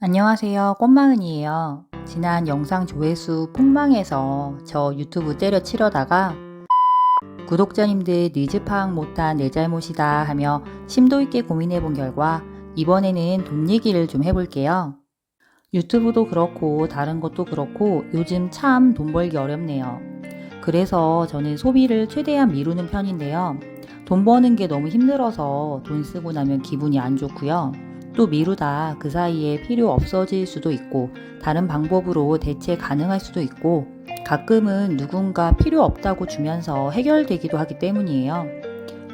안녕하세요. 꽃마은이에요. 지난 영상 조회수 폭망해서 저 유튜브 때려치려다가 구독자님들 니즈 파악 못한 내 잘못이다 하며 심도 있게 고민해 본 결과 이번에는 돈 얘기를 좀 해볼게요. 유튜브도 그렇고 다른 것도 그렇고 요즘 참 돈 벌기 어렵네요. 그래서 저는 소비를 최대한 미루는 편인데요. 돈 버는 게 너무 힘들어서 돈 쓰고 나면 기분이 안 좋고요. 또 미루다 그 사이에 필요 없어질 수도 있고 다른 방법으로 대체 가능할 수도 있고 가끔은 누군가 필요 없다고 주면서 해결되기도 하기 때문이에요.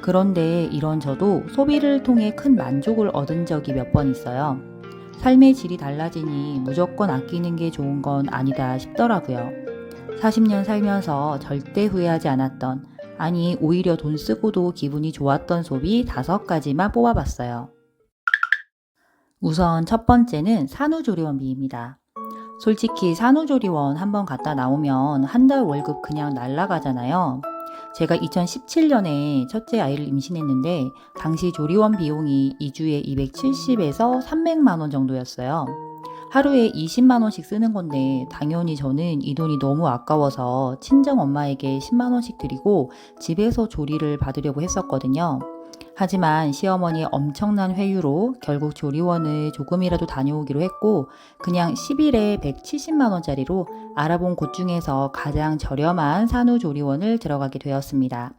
그런데 이런 저도 소비를 통해 큰 만족을 얻은 적이 몇 번 있어요. 삶의 질이 달라지니 무조건 아끼는 게 좋은 건 아니다 싶더라고요. 40년 살면서 절대 후회하지 않았던, 아니 오히려 돈 쓰고도 기분이 좋았던 소비 5가지만 뽑아봤어요. 우선 첫 번째는 산후조리원비입니다. 솔직히 산후조리원 한번 갔다 나오면 한 달 월급 그냥 날라가잖아요. 제가 2017년에 첫째 아이를 임신했는데 당시 조리원 비용이 2주에 270에서 300만 원 정도였어요. 하루에 20만 원씩 쓰는 건데 당연히 저는 이 돈이 너무 아까워서 친정 엄마에게 10만 원씩 드리고 집에서 조리를 받으려고 했었거든요. 하지만 시어머니의 엄청난 회유로 결국 조리원을 조금이라도 다녀오기로 했고 그냥 10일에 170만 원짜리로 알아본 곳 중에서 가장 저렴한 산후조리원을 들어가게 되었습니다.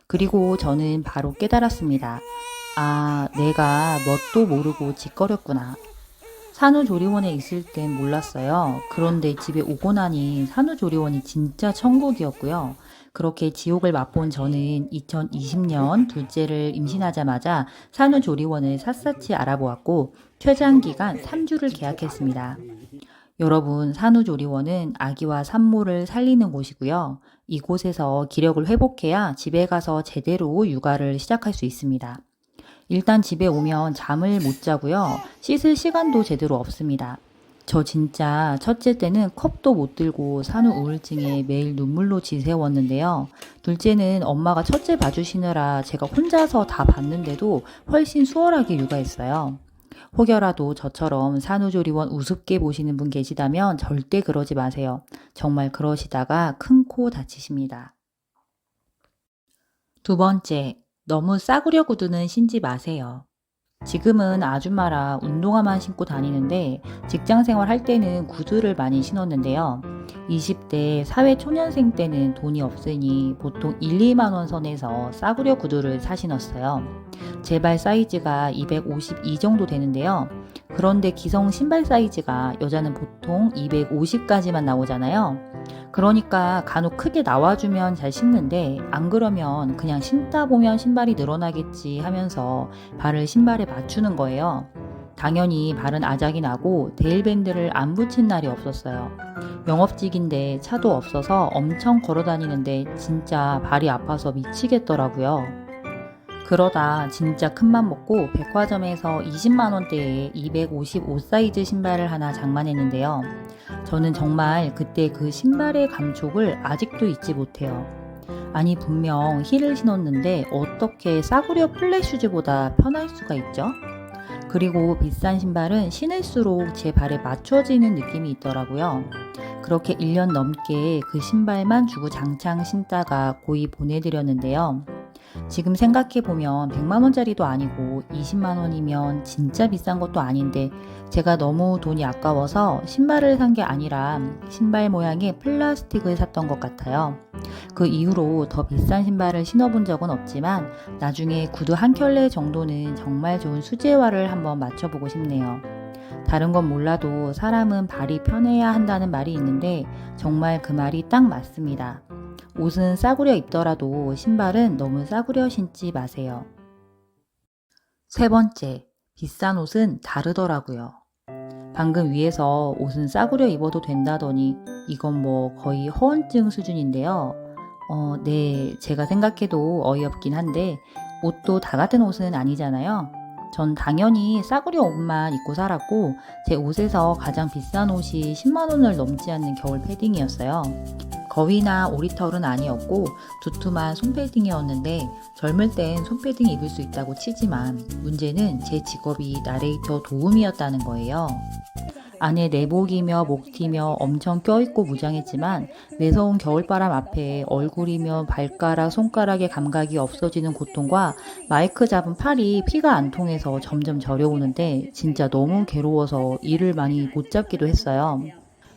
그리고 저는 바로 깨달았습니다. 아, 내가 뭣도 모르고 짓거렸구나. 산후조리원에 있을 땐 몰랐어요. 그런데 집에 오고 나니 산후조리원이 진짜 천국이었고요. 그렇게 지옥을 맛본 저는 2020년 둘째를 임신하자마자 산후조리원을 샅샅이 알아보았고 최장기간 3주를 계약했습니다. 여러분, 산후조리원은 아기와 산모를 살리는 곳이고요. 이곳에서 기력을 회복해야 집에 가서 제대로 육아를 시작할 수 있습니다. 일단 집에 오면 잠을 못 자고요. 씻을 시간도 제대로 없습니다. 저 진짜 첫째 때는 컵도 못 들고 산후 우울증에 매일 눈물로 지새웠는데요. 둘째는 엄마가 첫째 봐주시느라 제가 혼자서 다 봤는데도 훨씬 수월하게 육아했어요. 혹여라도 저처럼 산후조리원 우습게 보시는 분 계시다면 절대 그러지 마세요. 정말 그러시다가 큰 코 다치십니다. 두 번째, 너무 싸구려 구두는 신지 마세요. 지금은 아줌마라 운동화만 신고 다니는데 직장 생활 할 때는 구두를 많이 신었는데요. 20대 사회초년생 때는 돈이 없으니 보통 1, 2만 원 선에서 싸구려 구두를 사 신었어요. 제 발 사이즈가 252 정도 되는데요. 그런데 기성 신발 사이즈가 여자는 보통 250까지만 나오잖아요. 그러니까 간혹 크게 나와주면 잘 신는데 안 그러면 그냥 신다 보면 신발이 늘어나겠지 하면서 발을 신발에 맞추는 거예요. 당연히 발은 아작이 나고 데일밴드를 안 붙인 날이 없었어요. 영업직인데 차도 없어서 엄청 걸어 다니는데 진짜 발이 아파서 미치겠더라고요. 그러다 진짜 큰맘 먹고 백화점에서 20만 원대에 255 사이즈 신발을 하나 장만했는데요. 저는 정말 그때 그 신발의 감촉을 아직도 잊지 못해요. 아니 분명 힐을 신었는데 어떻게 싸구려 플랫 슈즈보다 편할 수가 있죠? 그리고 비싼 신발은 신을수록 제 발에 맞춰지는 느낌이 있더라고요. 그렇게 1년 넘게 그 신발만 주고 장창 신다가 고이 보내드렸는데요. 지금 생각해보면 100만 원짜리도 아니고 20만 원이면 진짜 비싼 것도 아닌데 제가 너무 돈이 아까워서 신발을 산 게 아니라 신발 모양의 플라스틱을 샀던 것 같아요. 그 이후로 더 비싼 신발을 신어본 적은 없지만 나중에 구두 한 켤레 정도는 정말 좋은 수제화를 한번 맞춰보고 싶네요. 다른 건 몰라도 사람은 발이 편해야 한다는 말이 있는데 정말 그 말이 딱 맞습니다. 옷은 싸구려 입더라도 신발은 너무 싸구려 신지 마세요. 세 번째, 비싼 옷은 다르더라고요. 방금 위에서 옷은 싸구려 입어도 된다더니 이건 뭐 거의 허언증 수준인데요. 네, 제가 생각해도 어이없긴 한데 옷도 다 같은 옷은 아니잖아요. 전 당연히 싸구려 옷만 입고 살았고 제 옷에서 가장 비싼 옷이 10만 원을 넘지 않는 겨울 패딩이었어요. 거위나 오리털은 아니었고 두툼한 솜패딩이었는데 젊을 땐 솜패딩 입을 수 있다고 치지만 문제는 제 직업이 나레이터 도우미였다는 거예요. 안에 내복이며 목티며 엄청 껴있고 무장했지만 매서운 겨울바람 앞에 얼굴이며 발가락, 손가락의 감각이 없어지는 고통과 마이크 잡은 팔이 피가 안 통해서 점점 저려오는데 진짜 너무 괴로워서 이를 많이 못 잡기도 했어요.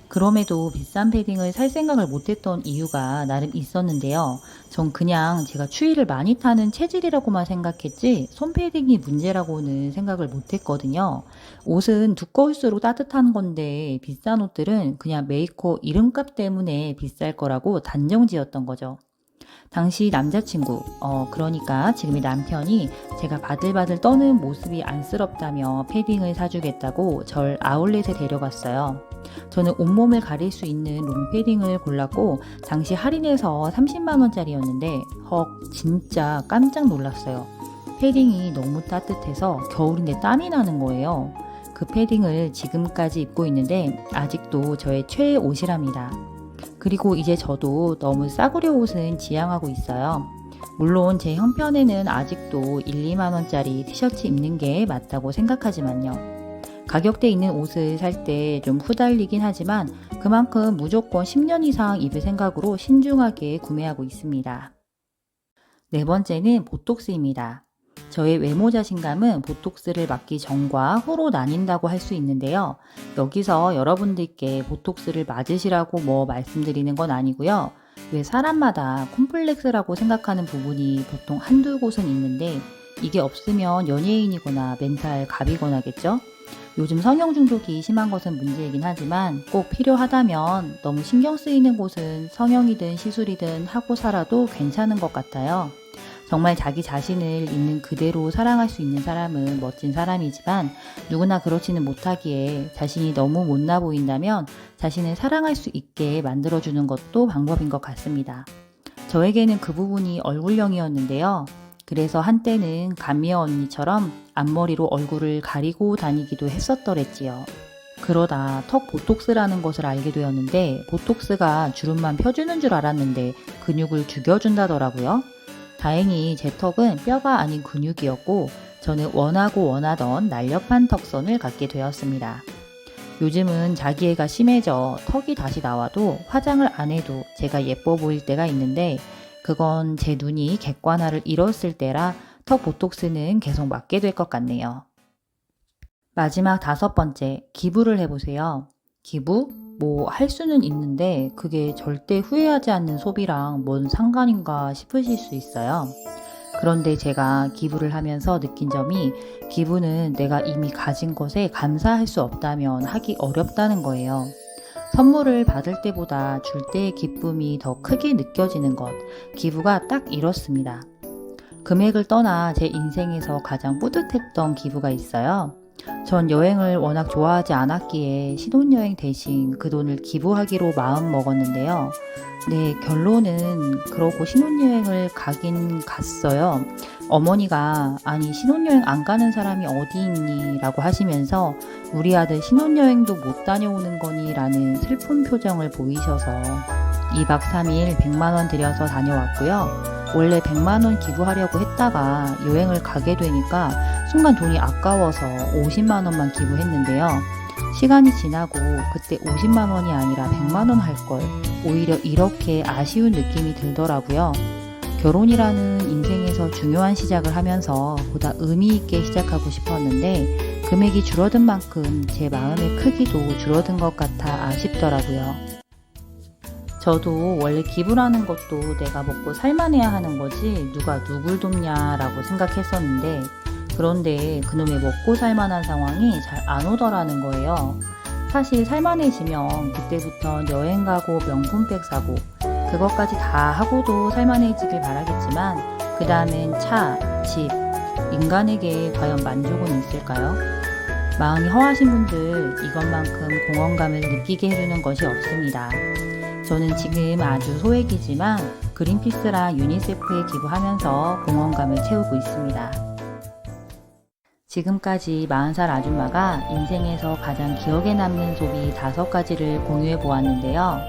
그럼에도 비싼 패딩을 살 생각을 못했던 이유가 나름 있었는데요. 전 그냥 제가 추위를 많이 타는 체질이라고만 생각했지 손 패딩이 문제라고는 생각을 못했거든요. 옷은 두꺼울수록 따뜻한 건데 비싼 옷들은 그냥 메이커 이름값 때문에 비쌀 거라고 단정지었던 거죠. 당시 남자친구, 그러니까 지금의 남편이 제가 바들바들 떠는 모습이 안쓰럽다며 패딩을 사주겠다고 절 아울렛에 데려갔어요. 저는 온몸을 가릴 수 있는 롱패딩을 골랐고 당시 할인해서 30만원짜리였는데 진짜 깜짝 놀랐어요. 패딩이 너무 따뜻해서 겨울인데 땀이 나는 거예요. 그 패딩을 지금까지 입고 있는데 아직도 저의 최애 옷이랍니다. 그리고 이제 저도 너무 싸구려 옷은 지양하고 있어요. 물론 제 형편에는 아직도 1, 2만원짜리 티셔츠 입는 게 맞다고 생각하지만요. 가격대 있는 옷을 살 때 좀 후달리긴 하지만 그만큼 무조건 10년 이상 입을 생각으로 신중하게 구매하고 있습니다. 네 번째는 보톡스입니다. 저의 외모 자신감은 보톡스를 맞기 전과 후로 나뉜다고 할 수 있는데요. 여기서 여러분들께 보톡스를 맞으시라고 말씀드리는 건 아니고요. 왜 사람마다 콤플렉스라고 생각하는 부분이 보통 한두 곳은 있는데 이게 없으면 연예인이거나 멘탈 갑이거나겠죠? 요즘 성형 중독이 심한 것은 문제이긴 하지만 꼭 필요하다면 너무 신경 쓰이는 곳은 성형이든 시술이든 하고 살아도 괜찮은 것 같아요. 정말 자기 자신을 있는 그대로 사랑할 수 있는 사람은 멋진 사람이지만 누구나 그렇지는 못하기에 자신이 너무 못나 보인다면 자신을 사랑할 수 있게 만들어주는 것도 방법인 것 같습니다. 저에게는 그 부분이 얼굴형이었는데요. 그래서 한때는 감미여 언니처럼 앞머리로 얼굴을 가리고 다니기도 했었더랬지요. 그러다 턱 보톡스라는 것을 알게 되었는데 보톡스가 주름만 펴주는 줄 알았는데 근육을 죽여준다더라고요. 다행히 제 턱은 뼈가 아닌 근육이었고 저는 원하던 날렵한 턱선을 갖게 되었습니다. 요즘은 자기애가 심해져 턱이 다시 나와도 화장을 안 해도 제가 예뻐 보일 때가 있는데 그건 제 눈이 객관화를 잃었을 때라 턱 보톡스는 계속 맞게 될 것 같네요. 마지막 5번째, 기부를 해보세요. 기부? 할 수는 있는데 그게 절대 후회하지 않는 소비랑 뭔 상관인가 싶으실 수 있어요. 그런데 제가 기부를 하면서 느낀 점이 기부는 내가 이미 가진 것에 감사할 수 없다면 하기 어렵다는 거예요. 선물을 받을 때보다 줄 때의 기쁨이 더 크게 느껴지는 것, 기부가 딱 이렇습니다. 금액을 떠나 제 인생에서 가장 뿌듯했던 기부가 있어요. 전 여행을 워낙 좋아하지 않았기에 신혼여행 대신 그 돈을 기부하기로 마음 먹었는데요. 네, 결론은 그러고 신혼여행을 가긴 갔어요. 어머니가 아니 신혼여행 안 가는 사람이 어디 있니? 라고 하시면서 우리 아들 신혼여행도 못 다녀오는 거니? 라는 슬픈 표정을 보이셔서 2박 3일 100만원 들여서 다녀왔고요. 원래 100만원 기부하려고 했다가 여행을 가게 되니까 순간 돈이 아까워서 50만원만 기부했는데요. 시간이 지나고 그때 50만원이 아니라 100만원 할 걸 오히려 이렇게 아쉬운 느낌이 들더라고요. 결혼이라는 인생에서 중요한 시작을 하면서 보다 의미 있게 시작하고 싶었는데 금액이 줄어든 만큼 제 마음의 크기도 줄어든 것 같아 아쉽더라고요. 저도 원래 기부라는 것도 내가 먹고 살만해야 하는 거지 누가 누굴 돕냐라고 생각했었는데 그런데 그놈의 먹고 살만한 상황이 잘 안 오더라는 거예요. 사실 살만해지면 그때부터 여행 가고 명품백 사고 그것까지 다 하고도 살만해지길 바라겠지만 그 다음엔 차, 집, 인간에게 과연 만족은 있을까요? 마음이 허하신 분들 이것만큼 공허감을 느끼게 해주는 것이 없습니다. 저는 지금 아주 소액이지만 그린피스랑 유니세프에 기부하면서 공허감을 채우고 있습니다. 지금까지 40살 아줌마가 인생에서 가장 기억에 남는 소비 5가지를 공유해 보았는데요.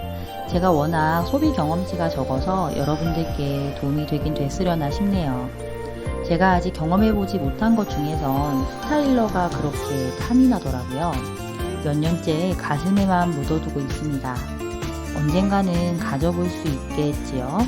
제가 워낙 소비 경험치가 적어서 여러분들께 도움이 되긴 됐으려나 싶네요. 제가 아직 경험해보지 못한 것 중에선 스타일러가 그렇게 탐이 나더라고요. 몇 년째 가슴에만 묻어두고 있습니다. 언젠가는 가져볼 수 있겠지요.